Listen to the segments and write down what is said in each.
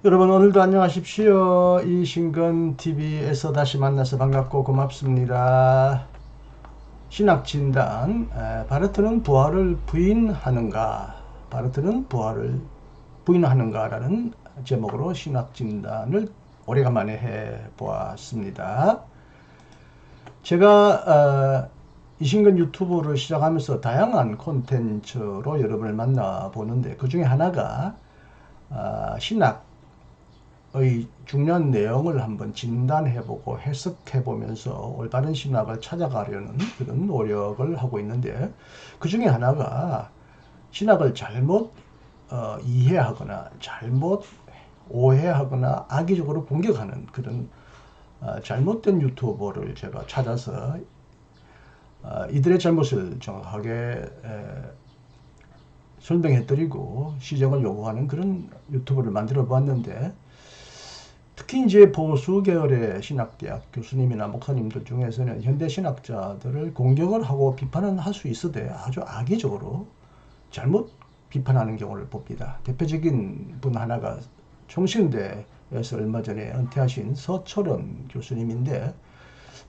여러분 오늘도 안녕하십시오. 이신근 TV에서 다시 만나서 반갑고 고맙습니다. 신학진단 바르트는 부활을 부인하는가? 바르트는 부활을 부인하는가? 라는 제목으로 신학진단을 오래간만에 해보았습니다. 제가 이신근 유튜브를 시작하면서 다양한 콘텐츠로 여러분을 만나보는데 그 중에 하나가 신학 의 중요한 내용을 한번 진단해보고 해석해보면서 올바른 신학을 찾아가려는 그런 노력을 하고 있는데, 그 중에 하나가 신학을 잘못 이해하거나 잘못 오해하거나 악의적으로 공격하는 그런 잘못된 유튜버를 제가 찾아서 이들의 잘못을 정확하게 설명해드리고 시정을 요구하는 그런 유튜브를 만들어 보았는데, 특히 이제 보수 계열의 신학대학 교수님이나 목사님들 중에서는 현대 신학자들을 공격을 하고 비판은 할 수 있어도 아주 악의적으로 잘못 비판하는 경우를 봅니다. 대표적인 분 하나가 총신대에서 얼마 전에 은퇴하신 서철원 교수님인데,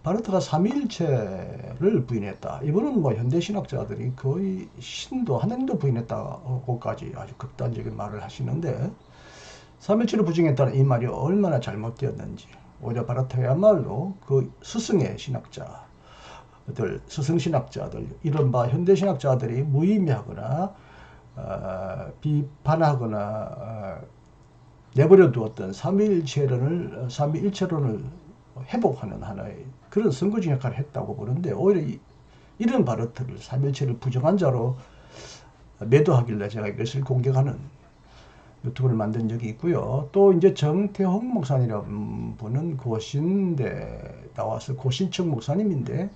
바르트가 삼위일체를 부인했다. 이분은 뭐 현대 신학자들이 거의 신도 하나님도 부인했다고까지 아주 극단적인 말을 하시는데, 삼일체를 부정했다는 이 말이 얼마나 잘못되었는지, 오히려 바라타야말로 그 스승의 신학자들, 스승신학자들, 이른바 현대신학자들이 무의미하거나 비판하거나 내버려 두었던 삼위일체론을 회복하는 하나의 그런 선거적 역할을 했다고 보는데, 오히려 이런 바르트를 삼일체를 부정한 자로 매도하길래 제가 이것을 공격하는 유튜브를 만든 적이 있고요. 또 이제 정태홍 목사님이라는 분은 고신대 나와서 고신청 목사님인데,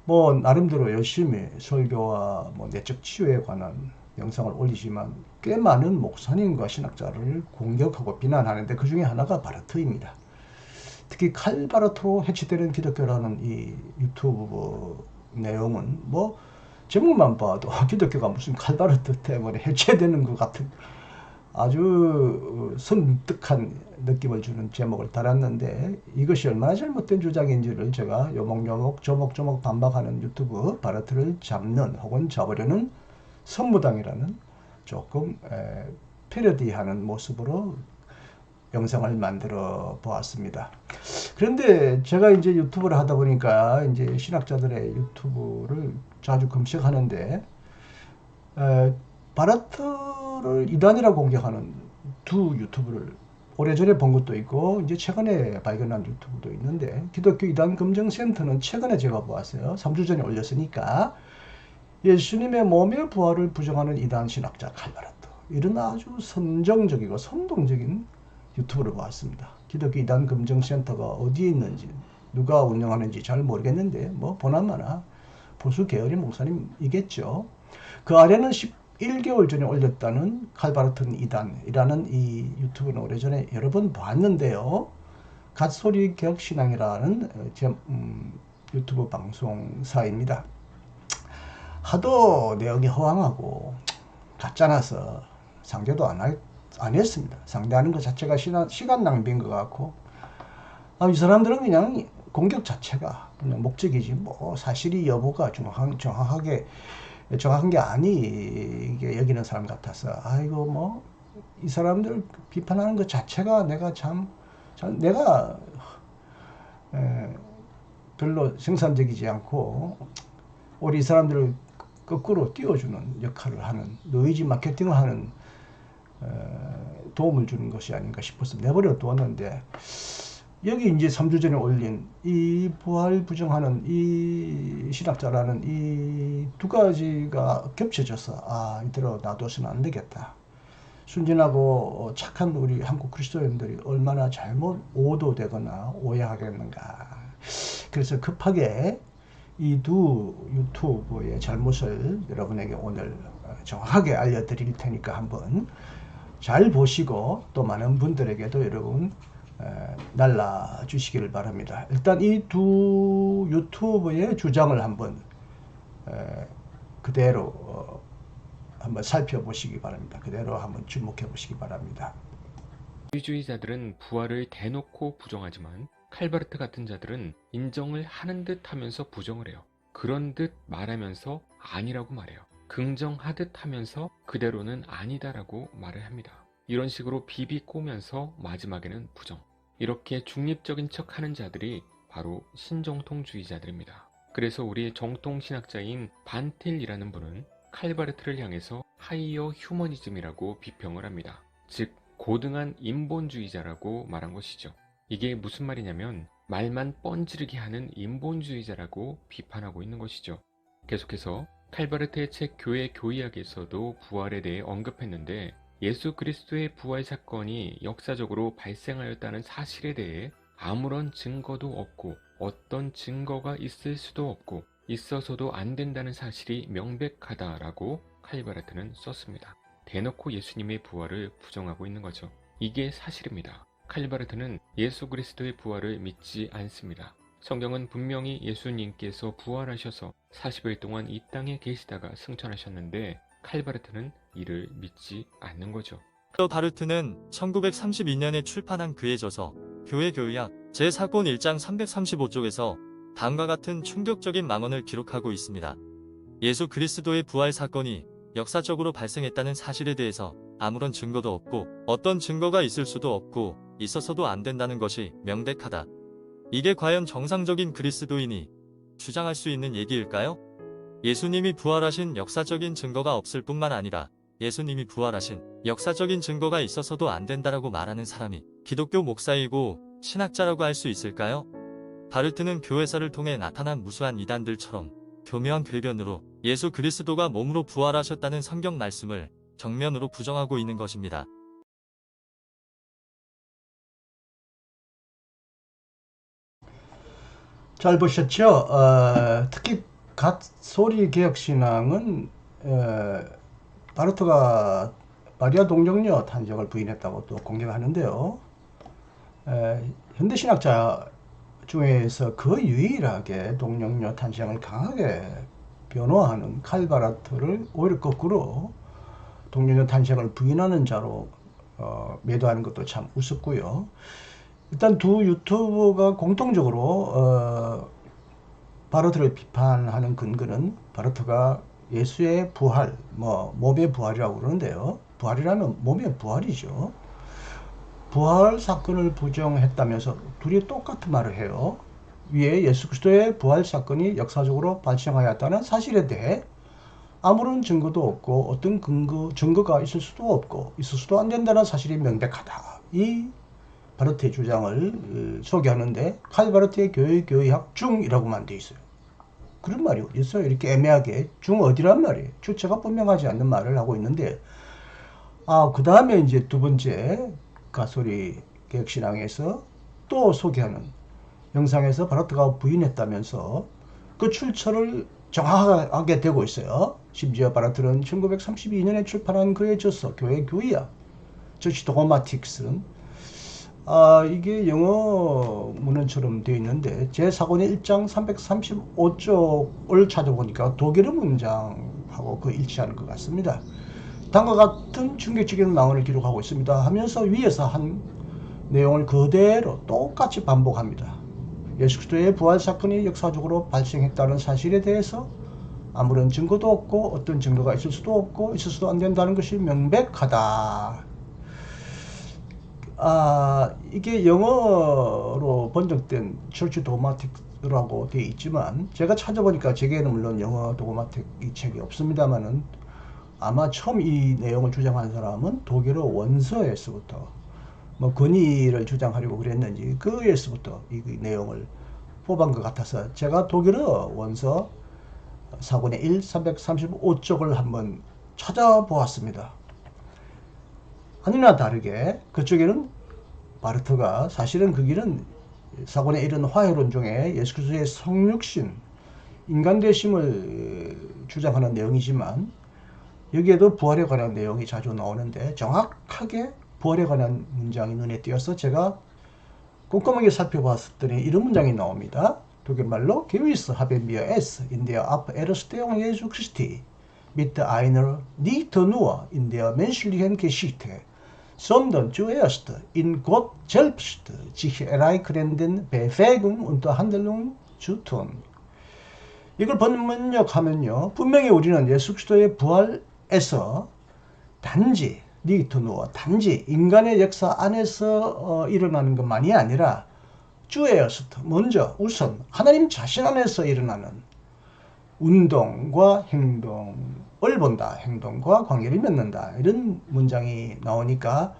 뭐 나름대로 열심히 설교와 뭐 내적 치유에 관한 영상을 올리지만 꽤 많은 목사님과 신학자를 공격하고 비난하는데, 그 중에 하나가 바르트입니다. 특히 칼 바르트로 해치되는 기독교라는 이 유튜브 내용은 뭐 제목만 봐도 기독교가 무슨 칼 바르트 때문에 해체되는 것 같은 아주 섬뜩한 느낌을 주는 제목을 달았는데, 이것이 얼마나 잘못된 주장인지를 제가 요목요목 조목조목 반박하는 유튜브 바르트를 잡는 혹은 잡으려는 선무당이라는 조금 패러디하는 모습으로 영상을 만들어 보았습니다. 그런데 제가 이제 유튜브를 하다 보니까 이제 신학자들의 유튜브를 자주 검색하는데, 바라트를 이단이라고 공격하는 두 유튜브를 오래전에 본 것도 있고 이제 최근에 발견한 유튜브도 있는데, 기독교 이단 검증센터는 최근에 제가 보았어요. 3주 전에 올렸으니까 예수님의 몸의 부활을 부정하는 이단 신학자 칼바라트, 이런 아주 선정적이고 선동적인 유튜브를 보았습니다. 기독교 이단 검증센터가 어디에 있는지 누가 운영하는지 잘 모르겠는데 뭐 보나마나 보수 계열의 목사님이겠죠. 그 아래는 11개월 전에 올렸다는 칼바르튼 이단이라는 이 유튜브는 오래전에 여러 번 봤는데요. 갓소리 개혁신앙이라는 유튜브 방송사입니다. 하도 내용이 허황하고 가짜나서 상대도 안 했습니다. 상대하는 것 자체가 시간 낭비인 것 같고, 이 사람들은 그냥 공격 자체가 그냥 목적이지 뭐 사실이 여부가 정확한 게 아니게 여기는 사람 같아서, 아이고 뭐 이 사람들 비판하는 것 자체가 내가 내가 별로 생산적이지 않고 우리 이 사람들을 거꾸로 띄워주는 역할을 하는 노이즈 마케팅을 하는 도움을 주는 것이 아닌가 싶어서 내버려 두었는데, 여기 이제 3주 전에 올린 이 부활 부정하는 이 신학자라는 이 두 가지가 겹쳐져서 이대로 놔둬서는 안 되겠다. 순진하고 착한 우리 한국 그리스도인들이 얼마나 잘못 오도되거나 오해하겠는가. 그래서 급하게 이 두 유튜브의 잘못을 여러분에게 오늘 정확하게 알려드릴 테니까 한번 잘 보시고 또 많은 분들에게도 여러분 날라주시기를 바랍니다. 일단 이 두 유튜브의 주장을 한번 그대로 한번 살펴보시기 바랍니다. 그대로 한번 주목해 보시기 바랍니다. 유주의자들은 부활을 대놓고 부정하지만 칼바르트 같은 자들은 인정을 하는 듯 하면서 부정을 해요. 그런 듯 말하면서 아니라고 말해요. 긍정하듯 하면서 그대로는 아니다라고 말을 합니다. 이런 식으로 비비꼬면서 마지막에는 부정. 이렇게 중립적인 척 하는 자들이 바로 신정통주의자들입니다. 그래서 우리 정통신학자인 반틸이라는 분은 칼바르트를 향해서 하이어 휴머니즘이라고 비평을 합니다. 즉 고등한 인본주의자라고 말한 것이죠. 이게 무슨 말이냐면 말만 뻔지르게 하는 인본주의자라고 비판하고 있는 것이죠. 계속해서 칼바르트의 책 교회 교의학에서도 부활에 대해 언급했는데 예수 그리스도의 부활 사건이 역사적으로 발생하였다는 사실에 대해 아무런 증거도 없고 어떤 증거가 있을 수도 없고 있어서도 안 된다는 사실이 명백하다라고 칼바르트는 썼습니다. 대놓고 예수님의 부활을 부정하고 있는 거죠. 이게 사실입니다. 칼바르트는 예수 그리스도의 부활을 믿지 않습니다. 성경은 분명히 예수님께서 부활하셔서 40일 동안 이 땅에 계시다가 승천하셨는데 칼바르트는 이를 믿지 않는 거죠. 바르트는 1932년에 출판한 그의 저서 교회 교의학 제4권 1장 335쪽에서 다음과 같은 충격적인 망언을 기록하고 있습니다. 예수 그리스도의 부활 사건이 역사적으로 발생했다는 사실에 대해서 아무런 증거도 없고 어떤 증거가 있을 수도 없고 있어서도 안 된다는 것이 명백하다. 이게 과연 정상적인 그리스도인이 주장할 수 있는 얘기일까요? 예수님이 부활하신 역사적인 증거가 없을 뿐만 아니라 예수님이 부활하신 역사적인 증거가 있어서도 안 된다라고 말하는 사람이 기독교 목사이고 신학자라고 할 수 있을까요? 바르트는 교회사를 통해 나타난 무수한 이단들처럼 교묘한 궤변으로 예수 그리스도가 몸으로 부활하셨다는 성경 말씀을 정면으로 부정하고 있는 것입니다. 잘 보셨죠? 특히 갓소리 개혁신앙은 바르트가 마리아 동정녀 탄생을 부인했다고 또 공격하는데요. 현대신학자 중에서 거의 유일하게 동정녀 탄생을 강하게 변호하는 칼바르트를 오히려 거꾸로 동정녀 탄생을 부인하는 자로 매도하는 것도 참 우습고요. 일단 두 유튜버가 공통적으로 바르트를 비판하는 근거는 바르트가 예수의 부활, 몸의 부활이라고 그러는데요. 부활이라면 몸의 부활이죠. 부활 사건을 부정했다면서 둘이 똑같은 말을 해요. 위에 예수 그리스도의 부활 사건이 역사적으로 발생하였다는 사실에 대해 아무런 증거도 없고 어떤 증거가 있을 수도 없고 있을 수도 안 된다는 사실이 명백하다. 이 바르트의 주장을 소개하는데 칼바르트의 교의학 중이라고만 돼 있어요. 그런 말이 어디 있어요? 이렇게 애매하게 중 어디란 말이에요. 주체가 분명하지 않는 말을 하고 있는데 그 다음에 이제 두 번째 가솔리 개혁신앙에서 또 소개하는 영상에서 바르트가 부인했다면서 그 출처를 정확하게 되고 있어요. 심지어 바르트는 1932년에 출판한 그의 저서 교회 교의학 저시 도그마틱스는 이게 영어 문헌처럼 되어 있는데 제4권의 1장 335쪽을 찾아보니까 독일어 문장하고 그 일치하는 것 같습니다. 다음과 같은 충격적인 망언을 기록하고 있습니다 하면서 위에서 한 내용을 그대로 똑같이 반복합니다. 예수 그리스도의 부활 사건이 역사적으로 발생했다는 사실에 대해서 아무런 증거도 없고 어떤 증거가 있을 수도 없고 있을 수도 안 된다는 것이 명백하다. 이게 영어로 번역된 철치 도그마틱이라고 되어 있지만 제가 찾아보니까 제게는 물론 영어 도그마틱 이 책이 없습니다만은 아마 처음 이 내용을 주장한 사람은 독일어 원서에서부터 권위를 주장하려고 그랬는지 그에서부터 이 내용을 뽑은 것 같아서 제가 독일어 원서 4권의 1 335쪽을 한번 찾아보았습니다. 아니나 다르게 그쪽에는 바르트가 사실은 그 길은 4권의 1은 화해론 중에 예수 그리스도의 성육신 인간 되심을 주장하는 내용이지만 여기에도 부활에 관한 내용이 자주 나오는데 정확하게 부활에 관한 문장이 눈에 띄어서 제가 꼼꼼하게 살펴봤더니 이런 문장이 나옵니다. 독일말로 Gewiss haben wir es in der Auferstehung Jesu Christi mit einer nicht nur in der menschlichen Geschichte, sondern zuerst in Gott selbst sich erreichenden Bewegung und Handlung zu tun. 이걸 번역하면요, 분명히 우리는 예수 그리스도의 부활에서 단지 니토누어 단지 인간의 역사 안에서 일어나는 것만이 아니라 주에어스트 먼저 우선 하나님 자신 안에서 일어나는 운동과 행동을 본다. 행동과 관계를 맺는다. 이런 문장이 나오니까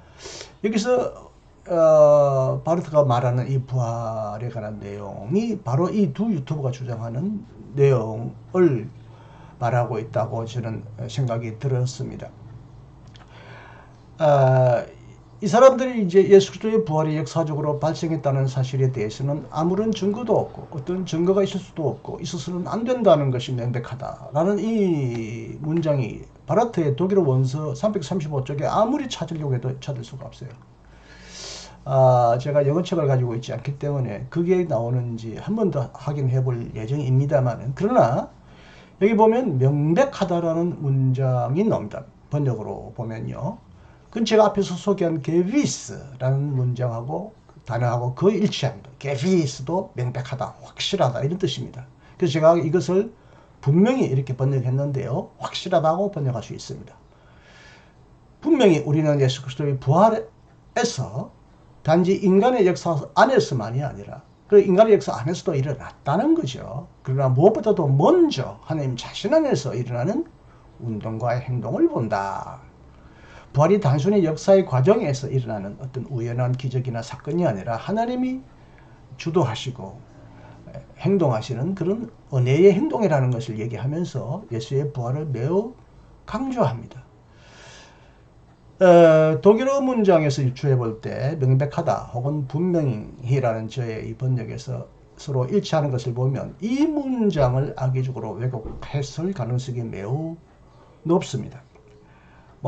여기서 바르트가 말하는 이 부활에 관한 내용이 바로 이 두 유튜버가 주장하는 내용을 말하고 있다고 저는 생각이 들었습니다. 이 사람들이 이제 예수 그리스도의 부활이 역사적으로 발생했다는 사실에 대해서는 아무런 증거도 없고 어떤 증거가 있을 수도 없고 있어서는 안 된다는 것이 명백하다라는 이 문장이 바르트의 독일어 원서 335쪽에 아무리 찾으려고 해도 찾을 수가 없어요. 제가 영어책을 가지고 있지 않기 때문에 그게 나오는지 한 번 더 확인해 볼 예정입니다만, 그러나 여기 보면 명백하다라는 문장이 나옵니다. 번역으로 보면요. 그건 제가 앞에서 소개한 게비스라는 문장하고 단어하고 거의 일치합니다. 게비스도 명백하다, 확실하다 이런 뜻입니다. 그래서 제가 이것을 분명히 이렇게 번역했는데요. 확실하다고 번역할 수 있습니다. 분명히 우리는 예수 그리스도의 부활에서 단지 인간의 역사 안에서만이 아니라 그 인간의 역사 안에서도 일어났다는 거죠. 그러나 무엇보다도 먼저 하나님 자신 안에서 일어나는 운동과 행동을 본다. 부활이 단순히 역사의 과정에서 일어나는 어떤 우연한 기적이나 사건이 아니라 하나님이 주도하시고 행동하시는 그런 은혜의 행동이라는 것을 얘기하면서 예수의 부활을 매우 강조합니다. 독일어 문장에서 유추해 볼 때 명백하다 혹은 분명히라는 저의 이 번역에서 서로 일치하는 것을 보면 이 문장을 악의적으로 왜곡했을 가능성이 매우 높습니다.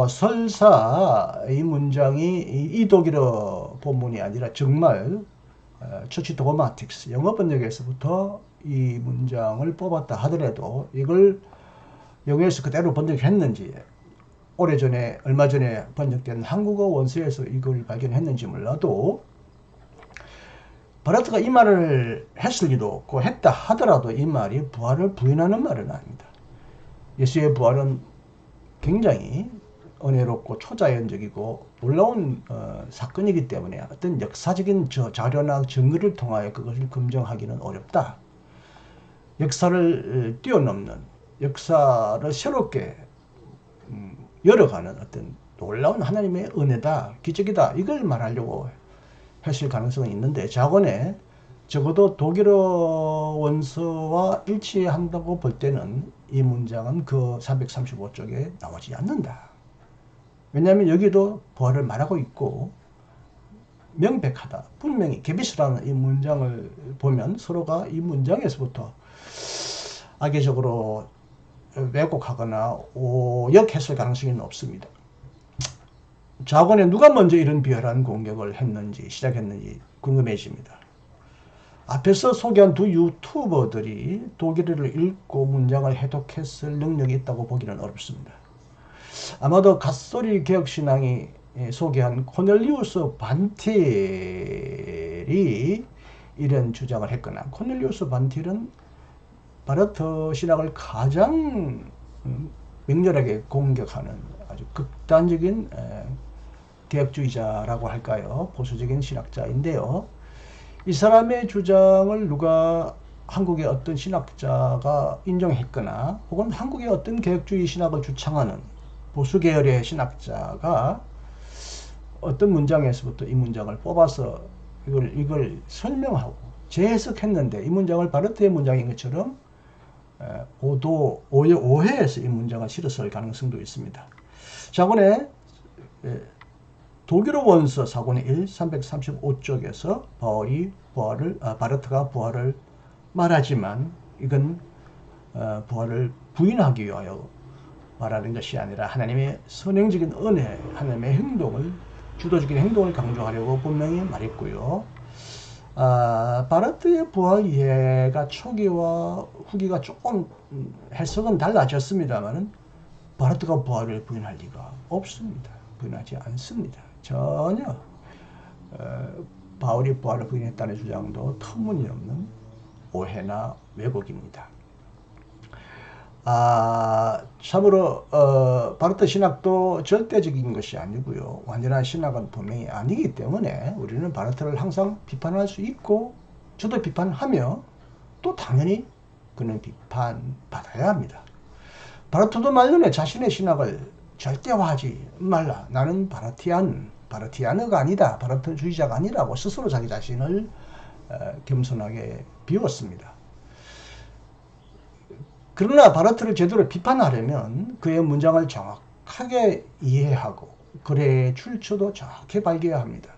설사 이 문장이 이 독일어 본문이 아니라 정말 처치 도그마틱스 영어 번역에서부터 이 문장을 뽑았다 하더라도 이걸 영어에서 그대로 번역했는지 오래전에 얼마 전에 번역된 한국어 원서에서 이걸 발견했는지 몰라도 바르트가 이 말을 했을 리도 없고 했다 하더라도 이 말이 부활을 부인하는 말은 아닙니다. 예수의 부활은 굉장히 은혜롭고 초자연적이고 놀라운 사건이기 때문에 어떤 역사적인 자료나 증거를 통하여 그것을 검증하기는 어렵다. 역사를 뛰어넘는 역사를 새롭게 열어가는 어떤 놀라운 하나님의 은혜다, 기적이다 이걸 말하려고 했을 가능성은 있는데 자건에 적어도 독일어 원서와 일치한다고 볼 때는 이 문장은 그 335쪽에 나오지 않는다. 왜냐하면 여기도 부활을 말하고 있고 명백하다, 분명히 게비스라는 이 문장을 보면 서로가 이 문장에서부터 악의적으로 왜곡하거나 오역했을 가능성이 높습니다. 자건에 누가 먼저 이런 비열한 공격을 했는지 시작했는지 궁금해집니다. 앞에서 소개한 두 유튜버들이 독일어를 읽고 문장을 해독했을 능력이 있다고 보기는 어렵습니다. 아마도 갓소리 개혁신앙이 소개한 코넬리우스 반틸이 이런 주장을 했거나 코넬리우스 반틸은 바르트 신학을 가장 맹렬하게 공격하는 아주 극단적인 개혁주의자라고 할까요? 보수적인 신학자인데요. 이 사람의 주장을 누가 한국의 어떤 신학자가 인정했거나 혹은 한국의 어떤 개혁주의 신학을 주창하는 보수 계열의 신학자가 어떤 문장에서부터 이 문장을 뽑아서 이걸 설명하고 재해석했는데 이 문장을 바르트의 문장인 것처럼 오해해서 이 문장을 실었을 가능성도 있습니다. 자본에 독일어 원서 4권의 1 335쪽에서 바르트가 부활을 말하지만 이건 부활을 부인하기 위하여 말하는 것이 아니라 하나님의 선행적인 은혜, 하나님의 행동을 주도적인 행동을 강조하려고 분명히 말했고요. 바르트의 부활 이해가 초기와 후기가 조금 해석은 달라졌습니다만 바르트가 부활을 부인할 리가 없습니다. 부인하지 않습니다. 전혀 바울이 부활을 부인했다는 주장도 터무니없는 오해나 왜곡입니다. 참으로 바르트 신학도 절대적인 것이 아니고요. 완전한 신학은 분명히 아니기 때문에 우리는 바르트를 항상 비판할 수 있고 저도 비판하며 또 당연히 그는 비판받아야 합니다. 바르트도 말년에 자신의 신학을 절대화하지 말라. 나는 바르티아너가 아니다. 바르트주의자가 아니라고 스스로 자기 자신을 겸손하게 비웠습니다. 그러나 바르트를 제대로 비판하려면 그의 문장을 정확하게 이해하고 글의 출처도 정확히 밝혀야 합니다.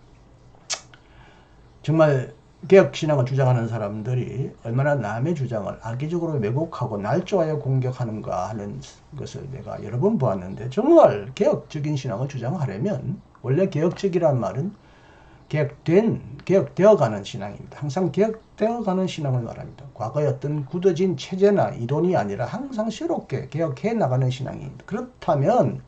정말 개혁신학을 주장하는 사람들이 얼마나 남의 주장을 악의적으로 왜곡하고 날조하여 공격하는가 하는 것을 내가 여러 번 보았는데, 정말 개혁적인 신학을 주장하려면 원래 개혁적이란 말은 개혁되어가는 신앙입니다. 항상 개혁되어가는 신앙을 말합니다. 과거의 어떤 굳어진 체제나 이론이 아니라 항상 새롭게 개혁해 나가는 신앙입니다. 그렇다면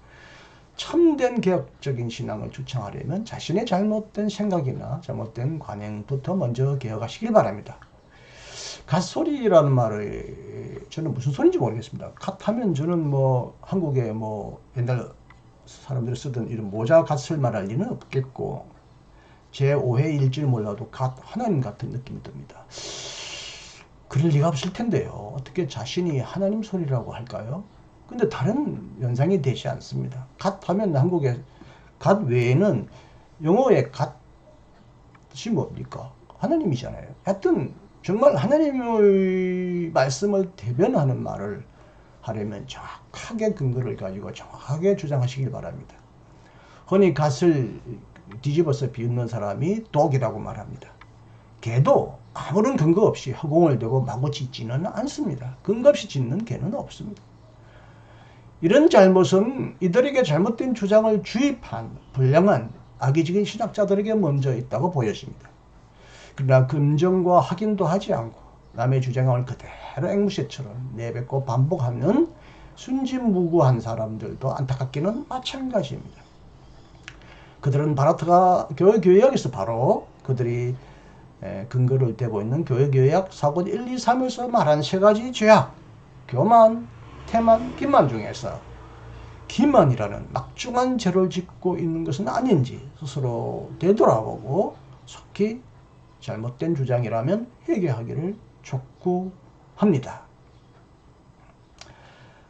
참된 개혁적인 신앙을 주창하려면 자신의 잘못된 생각이나 잘못된 관행부터 먼저 개혁하시길 바랍니다. 갓소리라는 말을 저는 무슨 소리인지 모르겠습니다. 갓하면 저는 한국에 옛날 사람들이 쓰던 이런 모자 갓을 말할 리는 없겠고, 제 오해일지를 몰라도 갓 하나님 같은 느낌이 듭니다. 그럴 리가 없을 텐데요. 어떻게 자신이 하나님 소리라고 할까요? 근데 다른 연상이 되지 않습니다. 갓 하면 한국에 갓 외에는 영어의 갓이 뭡니까? 하나님이잖아요. 하여튼 정말 하나님의 말씀을 대변하는 말을 하려면 정확하게 근거를 가지고 정확하게 주장하시길 바랍니다. 흔히 갓을 뒤집어서 비웃는 사람이 독이라고 말합니다. 개도 아무런 근거 없이 허공을 대고 마구 짖지는 않습니다. 근거 없이 짖는 개는 없습니다. 이런 잘못은 이들에게 잘못된 주장을 주입한 불량한 악의적인 신학자들에게 먼저 있다고 보여집니다. 그러나 검증과 확인도 하지 않고 남의 주장을 그대로 앵무새처럼 내뱉고 반복하는 순진무구한 사람들도 안타깝게는 마찬가지입니다. 그들은 바르트가 교회교약에서 바로 그들이 근거를 대고 있는 교회교약 사권 1, 2, 3에서 말한 세 가지 죄악, 교만, 태만, 기만 중에서 기만이라는 막중한 죄를 짓고 있는 것은 아닌지 스스로 되돌아보고 속히 잘못된 주장이라면 회개하기를 촉구합니다.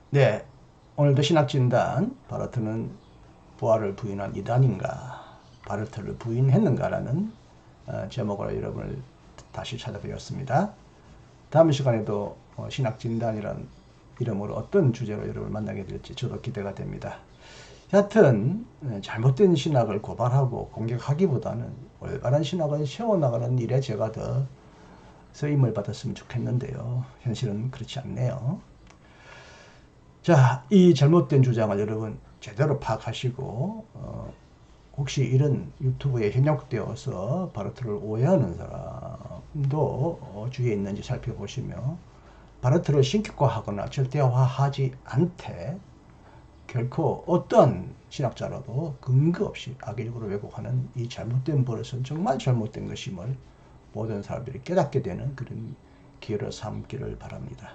네, 오늘도 신학진단, 바르트는 부활을 부인한 이단인가, 바르트를 부인했는가라는 제목으로 여러분을 다시 찾아뵈었습니다. 다음 시간에도 신학진단이라는 이름으로 어떤 주제로 여러분을 만나게 될지 저도 기대가 됩니다. 여하튼 잘못된 신학을 고발하고 공격하기보다는 올바른 신학을 세워나가는 일에 제가 더 쓰임을 받았으면 좋겠는데요. 현실은 그렇지 않네요. 자, 이 잘못된 주장을 여러분 제대로 파악하시고 혹시 이런 유튜브에 현역되어서 바르트를 오해하는 사람도 주위에 있는지 살펴보시며 바르트를 신격화하거나 절대화하지 않되 결코 어떤 신학자라도 근거 없이 악의적으로 왜곡하는 이 잘못된 버릇은 정말 잘못된 것임을 모든 사람들이 깨닫게 되는 그런 기회를 삼기를 바랍니다.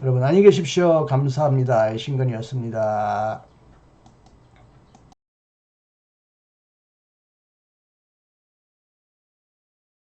여러분 안녕히 계십시오. 감사합니다. 신근이었습니다.